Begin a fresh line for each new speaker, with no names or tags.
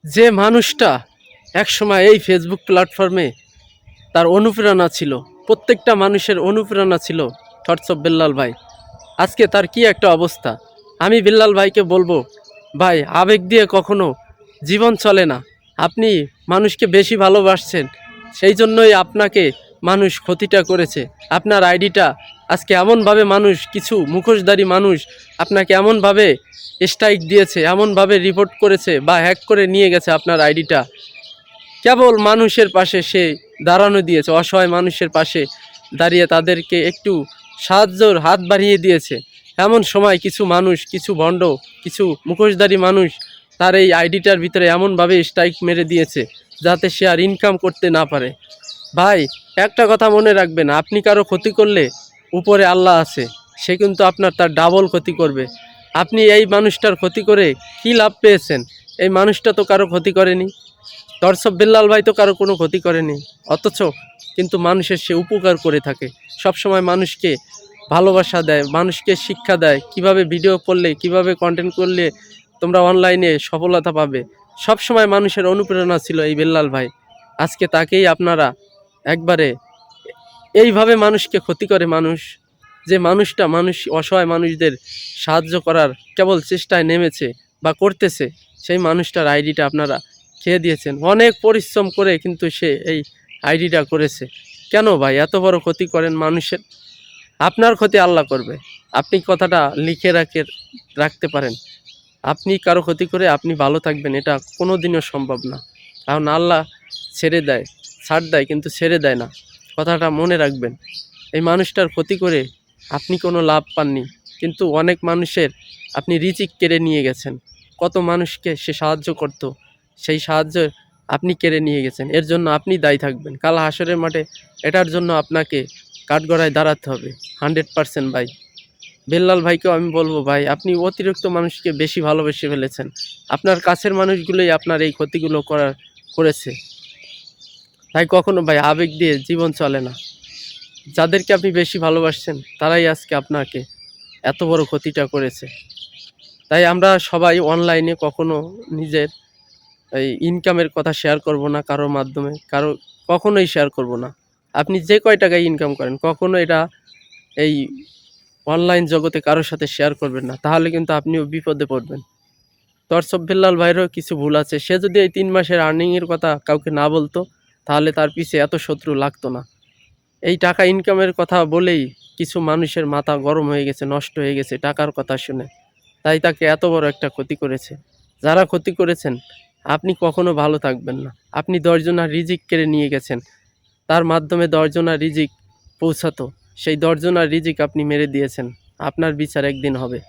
যে মানুষটা একসময় এই ফেসবুক প্ল্যাটফর্মে তার অনুপ্রেরণা ছিল, প্রত্যেকটা মানুষের অনুপ্রেরণা ছিল থটস অফ বিল্লাল ভাই, আজকে তার কি একটা অবস্থা। আমি বিল্লাল ভাইকে বলবো, ভাই আবেগ দিয়ে কখনো জীবন চলে না। আপনি মানুষকে বেশি ভালোবাসছেন, সেই জন্যই আপনাকে মানুষ ক্ষতিটা করেছে। আপনার আইডিটা আজকে এমনভাবে মানুষ, কিছু মুখোশধারী মানুষ আপনাকে এমনভাবে স্ট্রাইক দিয়েছে, এমনভাবে রিপোর্ট করেছে বা হ্যাক করে নিয়ে গেছে আপনার আইডিটা। কেবল মানুষের পাশে সে দাঁড়ানো দিয়েছে, অসহায় মানুষের পাশে দাঁড়িয়ে তাদেরকে একটু সাহায্যর হাত বাড়িয়ে দিয়েছে। এমন সময় কিছু মানুষ, কিছু ভণ্ড, কিছু মুখোশধারী মানুষ তার এই আইডিটার ভিতরে এমনভাবে স্ট্রাইক মেরে দিয়েছে যাতে সে আর ইনকাম করতে না পারে। ভাই একটা কথা মনে রাখবেন, আপনি কারো ক্ষতি করলে উপরে আল্লাহ আছে, সে কিন্তু আপনার তার ডাবল ক্ষতি করবে। আপনি এই মানুষটার ক্ষতি করে কী লাভ পেয়েছেন? এই মানুষটা তো কারো ক্ষতি করেনি, দর্শক বিল্লাল ভাই তো কারো কোনো ক্ষতি করেনি, অথচ কিন্তু মানুষের সে উপকার করে থাকে। সবসময় মানুষকে ভালোবাসা দেয়, মানুষকে শিক্ষা দেয়, কিভাবে ভিডিও করলে, কিভাবে কন্টেন্ট করলে তোমরা অনলাইনে সফলতা পাবে। সবসময় মানুষের অনুপ্রেরণা ছিল এই বিল্লাল ভাই। আজকে তাকেই আপনারা একবারে এইভাবে মানুষকে ক্ষতি করে। মানুষ, যে মানুষটা মানুষ অসহায় মানুষদের সাহায্য করার কেবল চেষ্টায় নেমেছে বা করতেছে, সেই মানুষটার আইডিটা আপনারা খেয়ে দিয়েছেন। অনেক পরিশ্রম করে কিন্তু সে এই আইডিটা করেছে। কেন ভাই এত বড় ক্ষতি করেন মানুষের? আপনার ক্ষতি আল্লাহ করবে, আপনি কথাটা লিখে রাখতে পারেন। আপনি কারো ক্ষতি করে আপনি ভালো থাকবেন, এটা কোনো দিনও সম্ভব না। কারণ আল্লাহ ছেড়ে দেয়, ছাড় দেয় কিন্তু ছেড়ে দেয় না, কথাটা মনে রাখবেন। এই মানুষটার ক্ষতি করে আপনি কোনো লাভ পাননি, কিন্তু অনেক মানুষের আপনি রিজিক কেড়ে নিয়ে গেছেন। কত মানুষকে সে সাহায্য করত, সেই সাহায্য আপনি কেড়ে নিয়ে গেছেন। এর জন্য আপনি দায়ী থাকবেন কাল হাসরের মাঠে। এটার জন্য আপনাকে কাঠগড়ায় দাঁড়াতে হবে 100% ভাই। বিল্লাল ভাইকেও আমি বলবো, ভাই আপনি অতিরিক্ত মানুষকে বেশি ভালোবেসে ফেলেছেন। আপনার কাছের মানুষগুলোই আপনার এই ক্ষতিগুলো করেছে। তাই কখনো ভাই আবেগ দিয়ে জীবন চলে না। যাদেরকে আপনি বেশি ভালোবাসছেন তারাই আজকে আপনাকে এত বড় ক্ষতিটা করেছে। তাই আমরা সবাই অনলাইনে কখনো নিজের এই ইনকামের কথা শেয়ার করব না কারোর মাধ্যমে, কখনোই শেয়ার করব না। আপনি যে কয় টাকায় ইনকাম করেন কখনো এটা এই অনলাইন জগতে কারোর সাথে শেয়ার করবেন না, তাহলে কিন্তু আপনিও বিপদে পড়বেন। দর্শক বিল্লাল ভাইয়েরও কিছু ভুল আছে। সে যদি এই 3 মাসের আর্নিংয়ের কথা কাউকে না বলতো, তাহলে তার পিছে এত শত্রু লাগতো না। এই টাকা ইনকামের কথা বলেই কিছু মানুষের মাথা গরম হয়ে গেছে, নষ্ট হয়ে গেছে টাকার কথা শুনে। তাই তাকে এত বড় একটা ক্ষতি করেছে। যারা ক্ষতি করেছেন, আপনি কখনো ভালো থাকবেন না। আপনি 10 জনের রিজিক কেড়ে নিয়ে গেছেন, তার মাধ্যমে 10 জনের রিজিক পৌঁছাতো, সেই 10 জনের রিজিক আপনি মেরে দিয়েছেন। আপনার বিচার একদিন হবে।